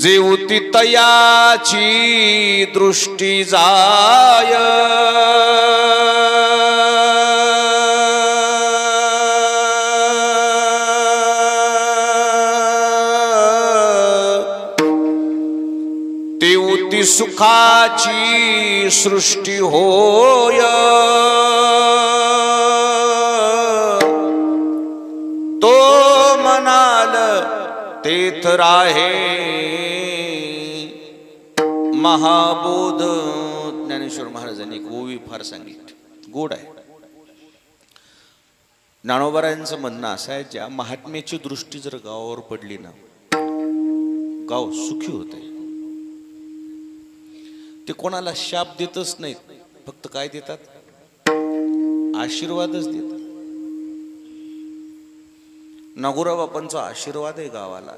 जेवती तयाची दृष्टी जाय तेवती सुखाची सृष्टी होय तो म्हणाल तेथ राहे महाबोध. ज्ञानेश्वर महाराजांनी एक ओवी फार सांगितली, गोड आहे. ज्ञानोबारायांचं म्हणणं असं आहे, ज्या महात्म्याची दृष्टी जर गावावर पडली ना, गाव सुखी होते. ते कोणाला शाप देतच नाहीत, फक्त काय देतात, आशीर्वादच देतात. नागोराव बापांचा आशीर्वाद आहे गावाला.